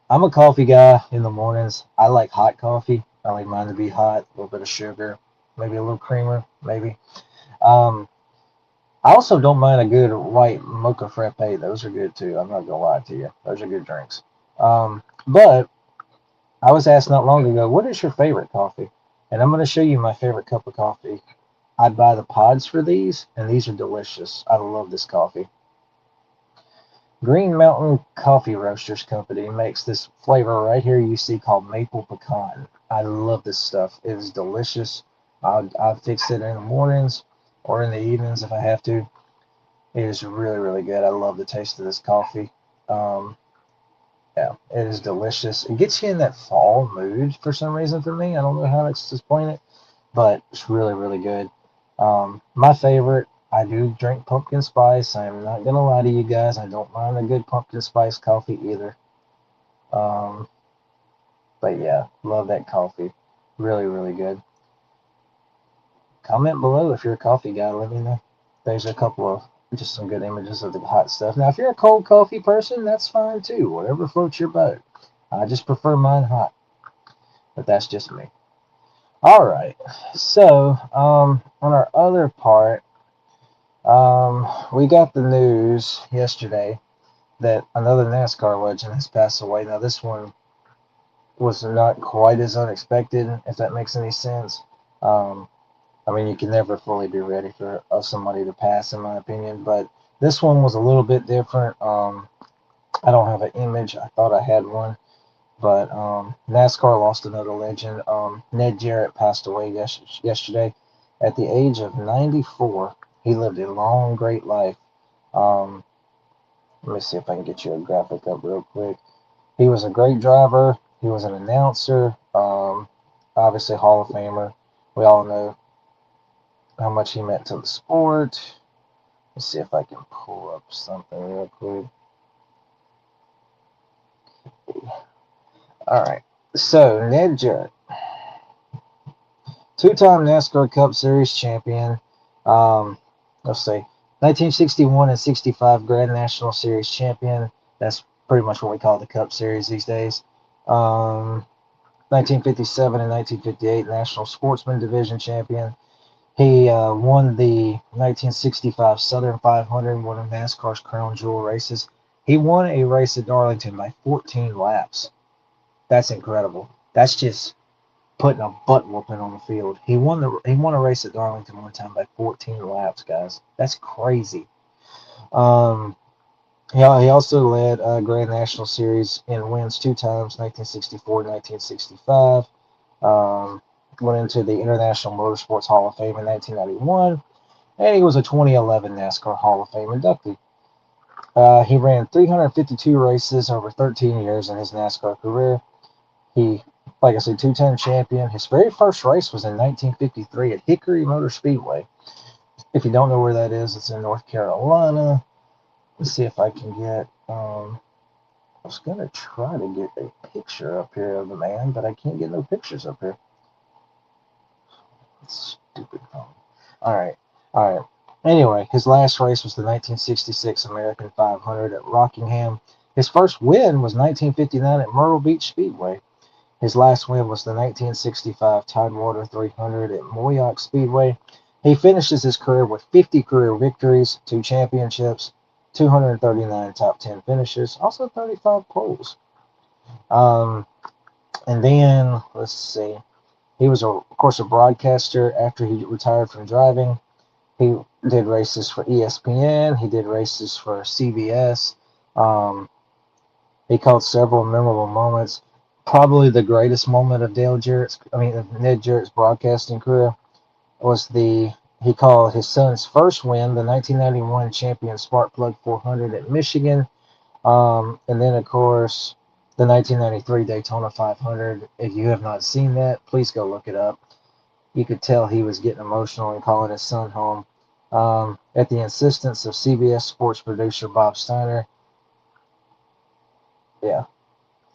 I'm a coffee guy in the mornings. I like hot coffee. I like mine to be hot, a little bit of sugar, maybe a little creamer, maybe. Um, I also don't mind a good white mocha frappe. Those are good too. I'm not gonna lie to you. Those are good drinks. But I was asked not long ago, what is your favorite coffee? And I'm gonna show you my favorite cup of coffee. I'd buy the pods for these, and these are delicious. I love this coffee. Green Mountain Coffee Roasters Company makes this flavor right here you see called maple pecan. I love this stuff. It is delicious. I'll fix it in the mornings or in the evenings if I have to. It is really, really good. I love the taste of this coffee. Um, yeah, it is delicious. It gets you in that fall mood for some reason for me. I don't know how to explain it, but it's really, really good. My favorite, I do drink pumpkin spice. I'm not gonna lie to you guys. I don't mind a good pumpkin spice coffee either. Um, but yeah, love that coffee. Really, really good. Comment below if you're a coffee guy. Let me know. There's a couple of just some good images of the hot stuff. Now, if you're a cold coffee person, that's fine too. Whatever floats your boat. I just prefer mine hot, but that's just me. All right. So, on our other part, we got the news yesterday that another NASCAR legend has passed away. Now, this one was not quite as unexpected, if that makes any sense. Um, I mean, you can never fully be ready for somebody to pass, in my opinion, but this one was a little bit different. I don't have an image. I thought I had one, but NASCAR lost another legend. Ned Jarrett passed away yesterday at the age of 94. He lived a long, great life. Um, Let me see if I can get you a graphic up real quick. He was a great driver. He was an announcer. Obviously, Hall of Famer. We all know how much he meant to the sport. Let's see if I can pull up something real quick. All right. So, Ned Jarrett, two-time NASCAR Cup Series champion. Let's see, 1961 and 65 Grand National Series champion. That's pretty much what we call the Cup Series these days. 1957 and 1958 National Sportsman Division champion. He won the 1965 Southern 500, one of NASCAR's crown jewel races. He won a race at Darlington by 14 laps. That's incredible. That's just putting a butt whooping on the field. He won a race at Darlington one time by 14 laps, guys. That's crazy. Um, he also led Grand National Series in wins two times, 1964 and 1965. Went into the International Motorsports Hall of Fame in 1991, and he was a 2011 NASCAR Hall of Fame inductee. He ran 352 races over 13 years in his NASCAR career. He, like I said, two-time champion. His very first race was in 1953 at Hickory Motor Speedway. If you don't know where that is, it's in North Carolina. Let's see if I can get. I was gonna try to get a picture up here of the man, but I can't get no pictures up here. Stupid phone. All right, all right. Anyway, his last race was the 1966 American 500 at Rockingham. His first win was 1959 at Myrtle Beach Speedway. His last win was the 1965 Tidewater 300 at Moyock Speedway. He finishes his career with 50 career victories, 2 championships, 239 top 10 finishes, also 35 poles. And then, let's see, he was, of course, a broadcaster after he retired from driving. He did races for ESPN. He did races for CBS. He called several memorable moments. Probably the greatest moment of Ned Jarrett's broadcasting career was he called his son's first win, the 1991 champion Sparkplug 400 at Michigan. And then, of course, the 1993 Daytona 500. If you have not seen that, please go look it up. You could tell he was getting emotional and calling his son home. At the insistence of CBS sports producer Bob Steiner, yeah,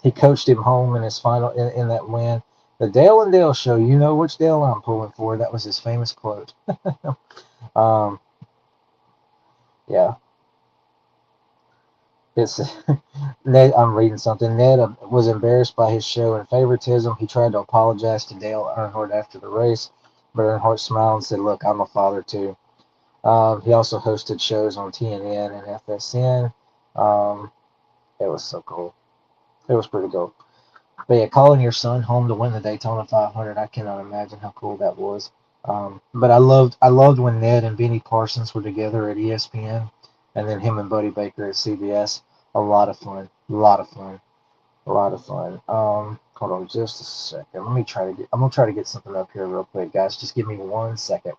he coached him home in his final in that win. The Dale and Dale show, you know which Dale I'm pulling for. That was his famous quote. um, yeah, it's Ned. I'm reading something. Ned was embarrassed by his show and favoritism. He tried to apologize to Dale Earnhardt after the race, but Earnhardt smiled and said, "Look, I'm a father too." He also hosted shows on TNN and FSN. It was so cool. It was pretty cool. But yeah, calling your son home to win the Daytona 500, I cannot imagine how cool that was. But I loved when Ned and Benny Parsons were together at ESPN, and then him and Buddy Baker at CBS. A lot of fun. A lot of fun. A lot of fun. Hold on just a second. Let me try to get. I'm gonna try to get something up here real quick, guys. Just give me 1 second.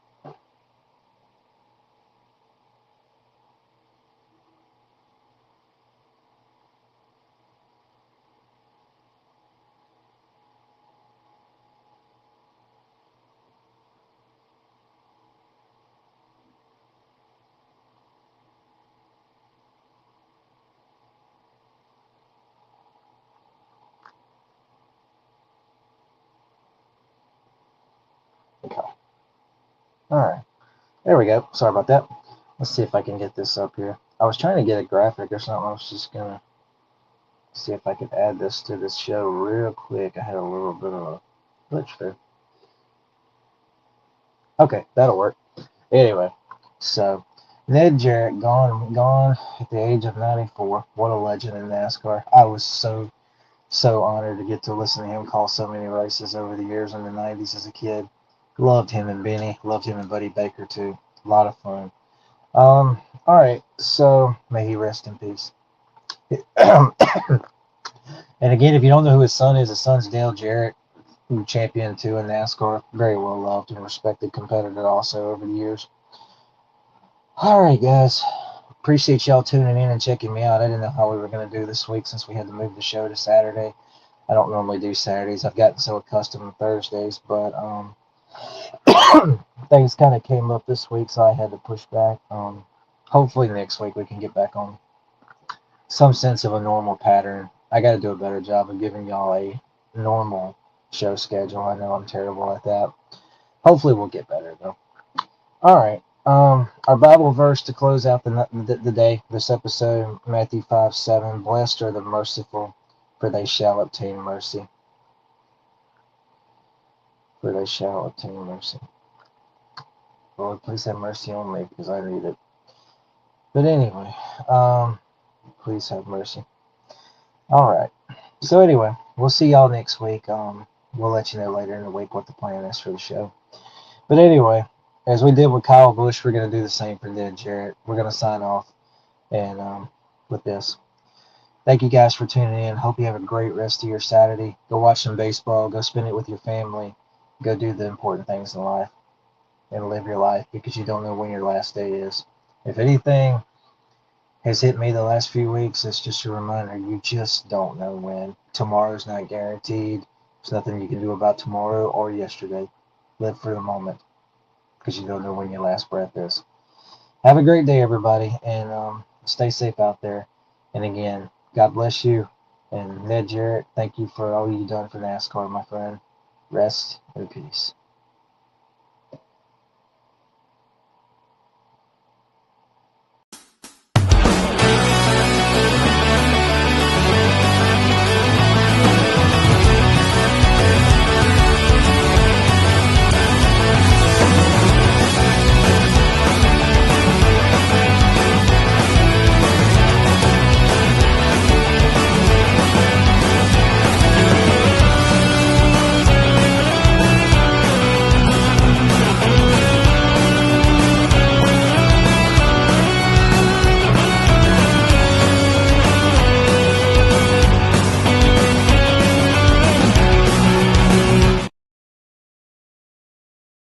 Okay. All right. There we go. Sorry about that. Let's see if I can get this up here. I was trying to get a graphic or something. I was just gonna see if I could add this to this show real quick. I had a little bit of a glitch there. Okay, that'll work. Anyway, so Ned Jarrett gone at the age of 94. What a legend in NASCAR. I was so honored to get to listen to him call so many races over the years in the 90s as a kid. Loved him and Benny. Loved him and Buddy Baker too. A lot of fun. All right, so may he rest in peace. And again, if you don't know who his son's Dale Jarrett, who championed too in NASCAR. Very well loved and respected competitor also over the years. All right, guys. Appreciate y'all tuning in and checking me out. I didn't know how we were going to do this week since we had to move the show to Saturday. I don't normally do Saturdays. I've gotten so accustomed to Thursdays, but things kind of came up this week, so I had to push back. Hopefully next week we can get back on some sense of a normal pattern. I got to do a better job of giving y'all a normal show schedule. I know I'm terrible at that. Hopefully we'll get better though. All right. Our Bible verse to close out the day, this episode, Matthew 5:7. Blessed are the merciful, for they shall obtain mercy. For they shall obtain mercy. Lord, please have mercy on me because I need it. But anyway, please have mercy. All right. So anyway, we'll see y'all next week. we'll let you know later in the week what the plan is for the show. But anyway, as we did with Kyle Busch, we're going to do the same for Ned Jarrett. We're going to sign off and with this. Thank you guys for tuning in. Hope you have a great rest of your Saturday. Go watch some baseball. Go spend it with your family. Go do the important things in life and live your life because you don't know when your last day is. If anything has hit me the last few weeks, it's just a reminder you just don't know when. Tomorrow's not guaranteed. There's nothing you can do about tomorrow or yesterday. Live for the moment because you don't know when your last breath is. Have a great day, everybody, and stay safe out there. And again, God bless you. And Ned Jarrett, thank you for all you've done for NASCAR, my friend. Rest in peace.